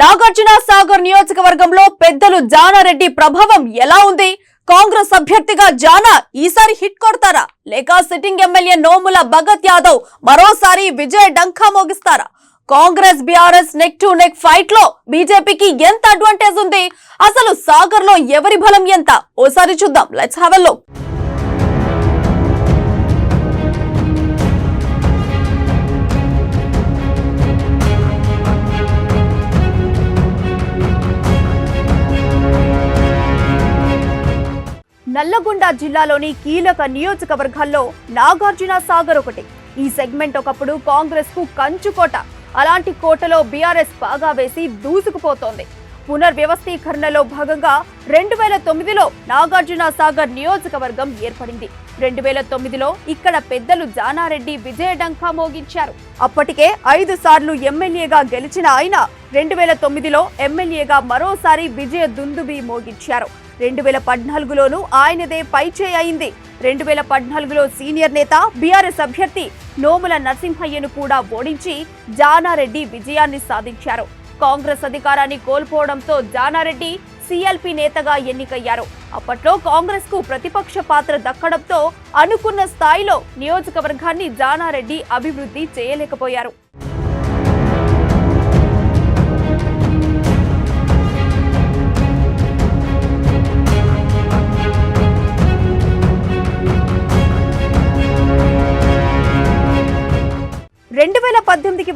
నాగార్జున సాగర్ నియోజకవర్గంలో పెద్దలు జానారెడ్డి ప్రభావం ఎలా ఉంది? కాంగ్రెస్ అభ్యర్థిగా జానా ఈసారి హిట్ కొడతారా లేక సిట్టింగ్ ఎమ్మెల్యే నోముల భగత్ యాదవ్ మరోసారి విజయ డంకా మోగిస్తారా? Congress BRS neck to neck fight లో బీజేపీకి ఎంత అడ్వాంటేజ్ ఉంది? అసలు సాగర్ లో ఎవరి బలం ఎంత? ఓసారి చూద్దాం. Let's have a look. Nalgonda జిల్లాలోని కీలక నియోజకవర్గాల్లో నాగార్జున సాగర్ ఒకటి. ఈ సెగ్మెంట్ ఒకప్పుడు కాంగ్రెస్ కు కంచుకోట. అలాంటి కోటలో బీఆర్ఎస్ పాగా వేసి దూసుకుపోతోంది. పునర్వ్యవస్థీకరణలో భాగంగా 2009లో నాగార్జున సాగర్ నియోజకవర్గం ఏర్పడింది. 2009లో ఇక్కడ పెద్దలు జానారెడ్డి విజయడంకా మోగించారు. అప్పటికే 5 సార్లు ఎమ్మెల్యేగా గెలిచిన ఆయన 2009లో ఎమ్మెల్యేగా మరోసారి విజయ దుందుబి మోగించారు. 2014లోనూ ఆయనదే పైచేయి అయింది. 2014లో సీనియర్ నేత బీఆర్ఎస్ అభ్యర్థి నోముల నరసింహయ్యను కూడా ఓడించి జానారెడ్డి విజయాన్ని సాధించారు. కాంగ్రెస్ అధికారాన్ని కోల్పోవడంతో జానారెడ్డి సీఎల్పీ నేతగా ఎన్నికయ్యారు. అప్పట్లో కాంగ్రెస్ కు ప్రతిపక్ష పాత్ర దక్కడంతో అనుకున్న స్థాయిలో నియోజకవర్గాన్ని జానారెడ్డి అభివృద్ధి చేయలేకపోయారు.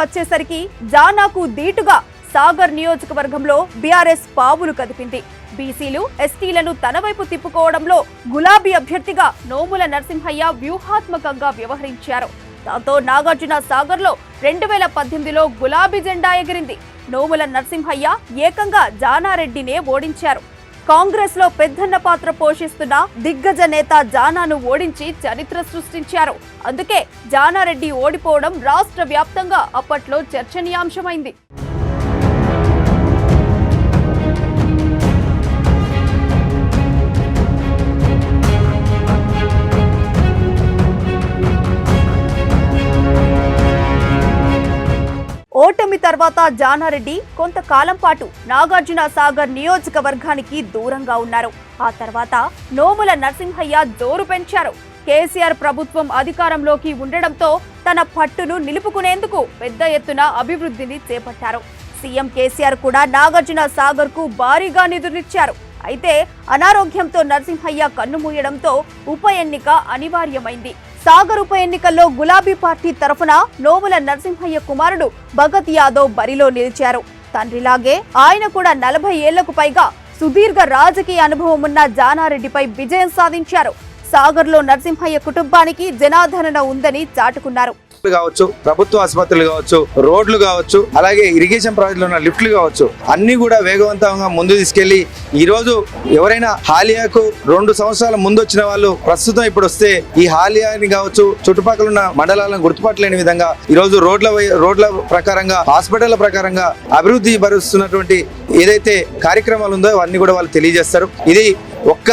వచ్చేసరికి జానాకు దీటుగా సాగర్ నియోజకవర్గంలో బీఆర్ఎస్ పావులు కదిపింది. బీసీలు ఎస్టీలను తన వైపు తిప్పుకోవడంలో గులాబీ అభ్యర్థిగా నోముల నరసింహయ్య వ్యూహాత్మకంగా వ్యవహరించారు. దాంతో నాగార్జున సాగర్ లో 2018లో గులాబీ జెండా ఎగిరింది. నోముల నరసింహయ్య ఏకంగా జానారెడ్డినే ఓడించారు. కాంగ్రెస్ లో పెద్దన్న పాత్ర పోషిస్తున్న దిగ్గజ నేత జానాను ఓడించి చరిత్ర సృష్టించారు. అందుకే జానారెడ్డి ఓడిపోవడం రాష్ట్ర వ్యాప్తంగా అప్పట్లో చర్చనీయాంశమైంది. ఓటమి తర్వాత జానారెడ్డి కొంతకాలం పాటు నాగార్జున సాగర్ నియోజకవర్గానికి దూరంగా ఉన్నారు. ఆ తర్వాత నోముల నరసింహయ్య జోరు పెంచారు. కేసీఆర్ ప్రభుత్వం అధికారంలోకి ఉండడంతో తన పట్టును నిలుపుకునేందుకు పెద్ద ఎత్తున అభివృద్ధిని చేపట్టారు. సీఎం కేసీఆర్ కూడా నాగార్జున సాగర్ కు భారీగా నిధులిచ్చారు. అయితే అనారోగ్యంతో నరసింహయ్య కన్నుమూయడంతో ఉప ఎన్నిక అనివార్యమైంది. సాగర్ ఉప ఎన్నికల్లో గులాబీ పార్టీ తరఫున నోముల నరసింహయ్య కుమారుడు భగత్ యాదవ్ బరిలో నిలిచారు. తండ్రిలాగే ఆయన కూడా 40 ఏళ్లకు పైగా సుదీర్ఘ రాజకీయ అనుభవం ఉన్న జానారెడ్డిపై విజయం సాధించారు. సాగర్లో నరసింహయ్య కుటుంబానికి జనాదరణ ఉందని చాటుకున్నారు. కావచ్చు, ప్రభుత్వ ఆసుపత్రులు కావచ్చు, రోడ్లు కావచ్చు, అలాగే ఇరిగేషన్ ప్రాజెక్టులు ఉన్న లిఫ్ట్లు కావచ్చు, అన్ని కూడా వేగవంతంగా ముందు తీసుకెళ్లి ఈ రోజు ఎవరైనా హాలియాకు 2 సంవత్సరాల ముందు వచ్చిన వాళ్ళు ప్రస్తుతం ఇప్పుడు వస్తే ఈ హాలియాని కావచ్చు చుట్టుపక్కల ఉన్న మండలాలను గుర్తుపట్టలేని విధంగా ఈ రోజు రోడ్ల ప్రకారంగా హాస్పిటల్ ప్రకారంగా అభివృద్ధి పరుస్తున్నటువంటి ఏదైతే కార్యక్రమాలు ఉందో అవన్నీ కూడా వాళ్ళు తెలియజేస్తారు. ఇది ఒక్క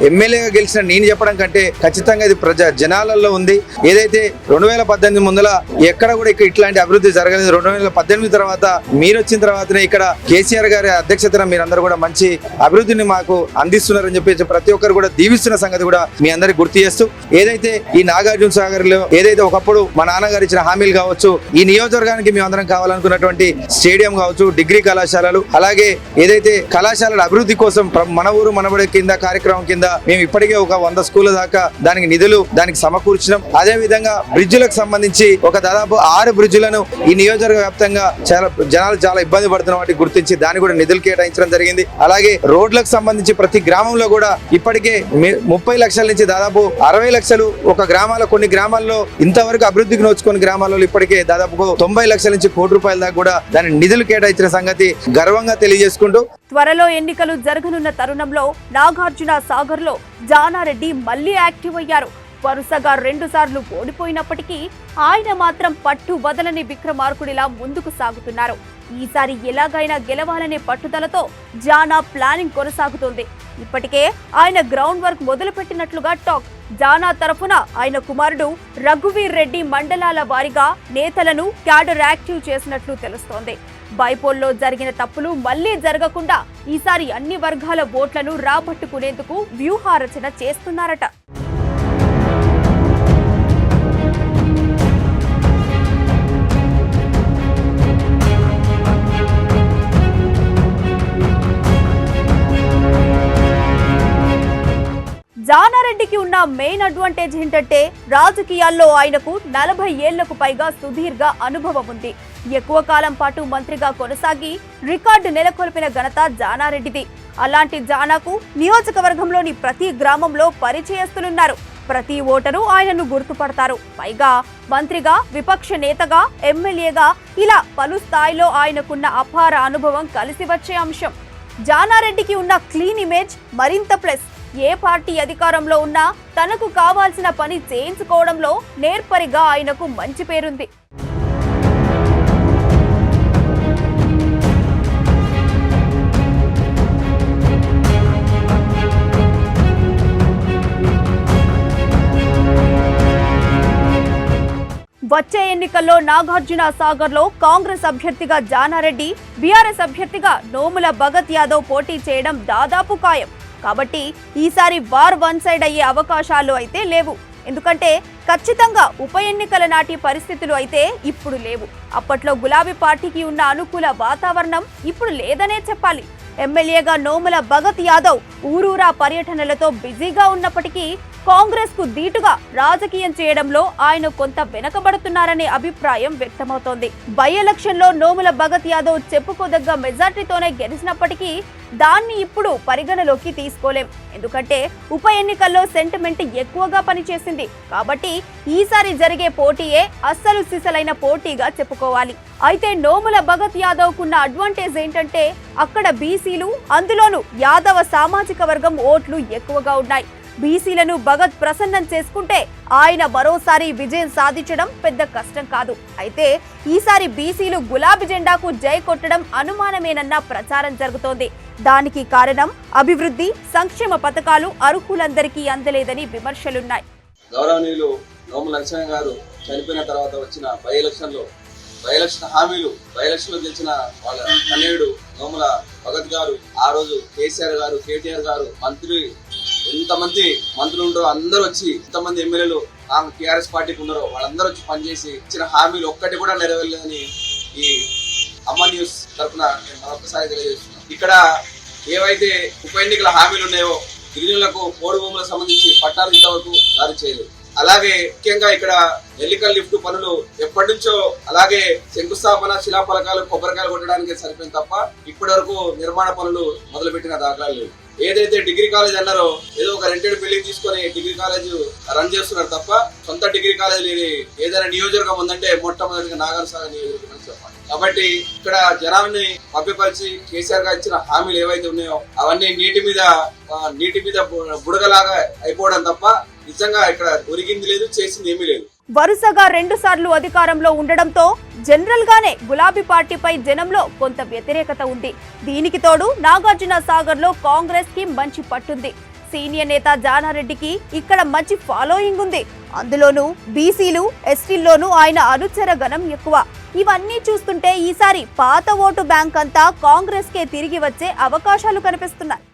ఎమ్మెల్యేగా గెలిచిన నేను చెప్పడం కంటే ఖచ్చితంగా ఇది జనాలలో ఉంది. ఏదైతే 2018 ముందల ఎక్కడ కూడా ఇట్లాంటి అభివృద్ధి జరగలేదు. 2018 తర్వాత మీరు వచ్చిన తర్వాతనే ఇక్కడ కేసీఆర్ గారి అధ్యక్షతన మీరందరూ కూడా మంచి అభివృద్ధిని మాకు అందిస్తున్నారని చెప్పేసి ప్రతి ఒక్కరు కూడా దీవిస్తున్న సంగతి కూడా మీ అందరికి గుర్తు చేస్తూ, ఏదైతే ఈ నాగార్జున సాగర్ లో ఏదైతే ఒకప్పుడు మా నాన్నగారు ఇచ్చిన హామీలు కావచ్చు, ఈ నియోజకవర్గానికి మేమందరం కావాలనుకున్నటువంటి స్టేడియం కావచ్చు, డిగ్రీ కళాశాలలు, అలాగే ఏదైతే కళాశాలల అభివృద్ధి కోసం మన ఊరు మనబడి కింద కార్యక్రమం కింద మేము ఇప్పటికే ఒక 100 స్కూళ్ళ దాకా దానికి నిధులు సమకూర్చినాం. అదే విధంగా బ్రిడ్జిలకు సంబంధించి ఒక దాదాపు 6 బ్రిడ్జిలను ఈ నియోజకవర్గ వ్యాప్తంగా జనాలు చాలా ఇబ్బంది పడుతున్న వాటికి గుర్తించి దాన్ని కూడా నిధులు కేటాయించడం జరిగింది. అలాగే రోడ్లకు సంబంధించి ప్రతి గ్రామంలో కూడా ఇప్పటికే 30 లక్షల నుంచి దాదాపు 60 లక్షలు ఒక కొన్ని గ్రామాల్లో ఇంతవరకు అభివృద్ధికి నోచుకుని గ్రామాల్లో ఇప్పటికే దాదాపు 90 లక్షల నుంచి ₹1 కోటి దాకా కూడా దాని నిధులు కేటాయించిన సంగతి గర్వంగా తెలియజేసుకుంటూ, త్వరలో ఎన్నికలు జరగనున్న తరుణంలో నాగార్జున సాగర్ లో జానారెడ్డి మళ్లీ యాక్టివ్ అయ్యారు. వరుసగా 2 సార్లు ఓడిపోయినప్పటికీ ఆయన మాత్రం పట్టు వదలని విక్రమార్కుడిలా ముందుకు సాగుతున్నారు. ఈసారి ఎలాగైనా గెలవాలనే పట్టుదలతో జానా ప్లానింగ్ కొనసాగుతోంది. ఇప్పటికే ఆయన గ్రౌండ్ వర్క్ మొదలుపెట్టినట్లుగా టాక్. జానా తరఫున ఆయన కుమారుడు రఘువీర్ రెడ్డి మండలాల వారీగా నేతలను క్యాడర్ యాక్టివ్ చేసినట్లు తెలుస్తోంది. బైపోల్లో జరిగిన తప్పులు మళ్లీ జరగకుండా ఈసారి అన్ని వర్గాల ఓట్లను రాబట్టుకునేందుకు వ్యూహారచన చేస్తున్నారట. జానారెడ్డికి ఉన్న మెయిన్ అడ్వాంటేజ్ ఏంటంటే రాజకీయాల్లో ఆయనకు 40 ఏళ్లకు పైగా సుదీర్ఘ అనుభవం ఉంది. ఎక్కువ కాలం పాటు మంత్రిగా కొనసాగి రికార్డు నెలకొల్పిన ఘనత జానారెడ్డిది. అలాంటి జానాకు నియోజకవర్గంలోని ప్రతి గ్రామంలో పరిచయస్తులున్నారు. ప్రతి ఓటరు ఆయనను గుర్తుపడతారు. పైగా మంత్రిగా, విపక్ష నేతగా, ఎమ్మెల్యేగా ఇలా పలు స్థాయిలో ఆయనకున్న అపార అనుభవం కలిసి వచ్చే అంశం. జానారెడ్డికి ఉన్న క్లీన్ ఇమేజ్ మరింత ప్లస్. ఏ పార్టీ అధికారంలో ఉన్నా తనకు కావాల్సిన పని చేయించుకోవడంలో నేర్పరిగా ఆయనకు మంచి పేరుంది. వచ్చే ఎన్నికల్లో నాగార్జున సాగర్లో కాంగ్రెస్ అభ్యర్థిగా జానారెడ్డి, బీఆర్ఎస్ అభ్యర్థిగా నోముల భగత్ యాదవ్ పోటీ చేయడం దాదాపు ఖాయం. కాబట్టి ఈసారి వార్ వన్ సైడ్ అయ్యే అవకాశాలు అయితే లేవు. ఎందుకంటే ఖచ్చితంగా ఉప ఎన్నికల నాటి పరిస్థితులు అయితే ఇప్పుడు లేవు. అప్పట్లో గులాబీ పార్టీకి ఉన్న అనుకూల వాతావరణం ఇప్పుడు లేదనే చెప్పాలి. ఎమ్మెల్యేగా నోముల భగత్ యాదవ్ ఊరూరా పర్యటనలతో బిజీగా ఉన్నప్పటికీ కాంగ్రెస్ కు దీటుగా రాజకీయం చేయడంలో ఆయన కొంత వెనకబడుతున్నారనే అభిప్రాయం వ్యక్తమవుతోంది. బై ఎలక్షన్ లో నోముల భగత్ యాదవ్ చెప్పుకోదగ్గ మెజార్టీతోనే గెలిచినప్పటికీ దాన్ని ఇప్పుడు పరిగణలోకి తీసుకోలేం. ఎందుకంటే ఉప ఎన్నికల్లో సెంటిమెంట్ ఎక్కువగా పనిచేసింది. కాబట్టి ఈసారి జరిగే పోటీయే అస్సలు సిసలైన పోటీగా చెప్పుకోవాలి. అయితే నోముల భగత్ యాదవ్ కున్న అడ్వాంటేజ్ ఏంటంటే అక్కడ బీసీలు, అందులోనూ యాదవ సామాజిక వర్గం ఓట్లు ఎక్కువగా ఉన్నాయి. బీసీలను భగత్ ప్రసన్నం చేసుకుంటే ఆయన మరోసారి విజయం సాధించడం పెద్ద కష్టం కాదు. అయితే ఈసారి బీసీలు గులాబీ జెండాకు జై కొట్టడం అనుమానమేనన్న ప్రచారం జరుగుతోంది. దానికి కారణం అభివృద్ధి, సంక్షేమ పథకాలు అర్హులందరికీ అందలేదని విమర్శలున్నాయి. గౌరవనీయులు నోముల లక్ష్మణ గారు చనిపోయిన తర్వాత వచ్చిన బై ఎలక్షన్ హామీలు, బై ఎలక్షన్ లో గెలిచిన వాళ్ళ కన్నయ్యుడు నోముల భగత్ గారు, ఆ రోజు కేసీఆర్ గారు, కేటీఆర్ గారు, ఎంతమంది మంత్రులు ఉంటారో అందరూ వచ్చి, ఎంతమంది ఎమ్మెల్యేలు టీఆర్ఎస్ పార్టీకి ఉన్నారో వాళ్ళందరూ వచ్చి పనిచేసి ఇచ్చిన హామీలు ఒక్కటి కూడా నెరవేరలేదని ఈ అమ్మ న్యూస్ తరఫున నేను మరొకసారి తెలియజేస్తున్నాను. ఇక్కడ ఏవైతే ఉప ఎన్నికల హామీలు ఉన్నాయో గిరిజనులకు పోడు భూములకు సంబంధించి పట్టాలు ఇంతవరకు జారీ చేయలేదు. అలాగే ముఖ్యంగా ఇక్కడ ఎన్నికల లిఫ్ట్ పనులు ఎప్పటి నుంచో అలాగే శంకుస్థాపన, శిలాఫలకాలు, కొబ్బరికాయలు కొట్టడానికి సరిపోయింది తప్ప ఇప్పటి వరకు నిర్మాణ పనులు మొదలుపెట్టిన దాఖలాలు లేవు. ఏదైతే డిగ్రీ కాలేజ్ అన్నారో ఏదో ఒక రెంటెడ్ బిల్డింగ్ తీసుకొని డిగ్రీ కాలేజ్ రన్ చేస్తున్నారు తప్ప సొంత డిగ్రీ కాలేజ్ లేని ఏదైనా నియోజకవర్గం ఉందంటే మొట్టమొదటిగా నాగార్జున నియోజకవర్గం అని చెప్పాలి. కాబట్టి ఇక్కడ జనాన్ని మభ్యపరిచి కేసీఆర్ గారు ఇచ్చిన హామీలు ఏవైతే ఉన్నాయో అవన్నీ నీటి మీద బుడగలాగా అయిపోవడం తప్ప నిజంగా ఇక్కడ ఒరిగింది లేదు, చేసింది ఏమీ లేదు. వరుసగా 2 సార్లు అధికారంలో ఉండడంతో జనరల్ గానే గులాబీ పార్టీపై జనంలో కొంత వ్యతిరేకత ఉంది. దీనికి తోడు నాగార్జున సాగర్ లో కాంగ్రెస్ కి మంచి పట్టుంది. సీనియర్ నేత జానారెడ్డికి ఇక్కడ మంచి ఫాలోయింగ్ ఉంది. అందులోనూ బీసీలు, ఎస్టీల్లోనూ ఆయన అనుచర గణం ఎక్కువ. ఇవన్నీ చూస్తుంటే ఈసారి పాత ఓటు బ్యాంక్ అంతా కాంగ్రెస్ కే తిరిగి వచ్చే అవకాశాలు కనిపిస్తున్నాయి.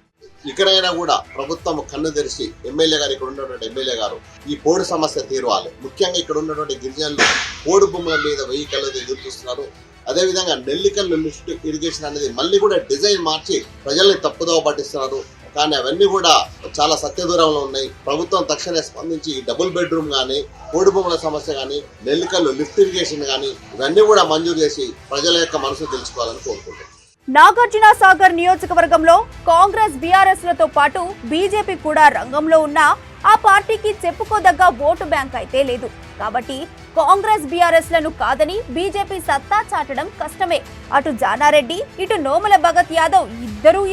ఇకనైనా కూడా ప్రభుత్వం కన్ను తెరిచి ఎమ్మెల్యే గారు, ఇక్కడ ఉన్నటువంటి ఎమ్మెల్యే గారు ఈ పోడు సమస్య తీరవాలి. ముఖ్యంగా ఇక్కడ ఉన్నటువంటి గిరిజనులు పోడు భూముల మీద 1000 కళ్ళతో ఎదురు చూస్తున్నారు. అదేవిధంగా నెల్లికల్లు లిఫ్ట్ ఇరిగేషన్ అనేది మళ్ళీ కూడా డిజైన్ మార్చి ప్రజల్ని తప్పుదోవ పట్టిస్తున్నారు. కానీ అవన్నీ కూడా చాలా సత్యదూరంలో ఉన్నాయి. ప్రభుత్వం తక్షణమే స్పందించి డబుల్ బెడ్రూమ్ కానీ, పోడు భూముల సమస్య కానీ, నెల్లికల్లు లిఫ్ట్ ఇరిగేషన్ కానీ ఇవన్నీ కూడా మంజూరు చేసి ప్రజల యొక్క మనసు తెలుసుకోవాలని కోరుకుంటున్నాను. నాగార్జున సాగర్ నియోజకవర్గంలో కాంగ్రెస్, బీఆర్ఎస్ లతో పాటు బీజేపీ కూడా రంగంలో ఉన్నా ఆ పార్టీకి చెప్పుకోదగ్గ ఓటు బ్యాంక్ అయితే లేదు. కాబట్టి కాంగ్రెస్, బీఆర్ఎస్ లను కాదని బీజేపీ సత్తా చాటడం కష్టమే. అటు జానారెడ్డి, ఇటు నోముల భగత్ యాదవ్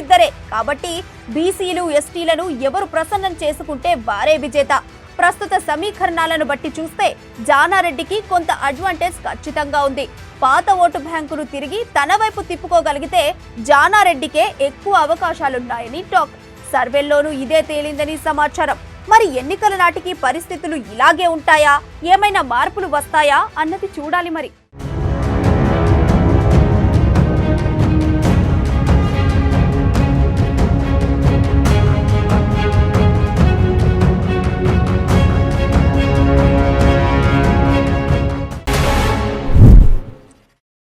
ఇద్దరే. కాబట్టి బీసీలు, ఎస్టీలను ఎవరు ప్రసన్నం చేసుకుంటే వారే విజేత. ప్రస్తుత సమీకరణాలను బట్టి చూస్తే జానారెడ్డికి కొంత అడ్వాంటేజ్ ఖచ్చితంగా ఉంది. పాత ఓటు బ్యాంకును తిరిగి తన వైపు తిప్పుకోగలిగితే జానారెడ్డికే ఎక్కువ అవకాశాలున్నాయని టాక్. సర్వేల్లోనూ ఇదే తేలిందని సమాచారం. మరి ఎన్నికల నాటికి పరిస్థితులు ఇలాగే ఉంటాయా, ఏమైనా మార్పులు వస్తాయా అన్నది చూడాలి మరి.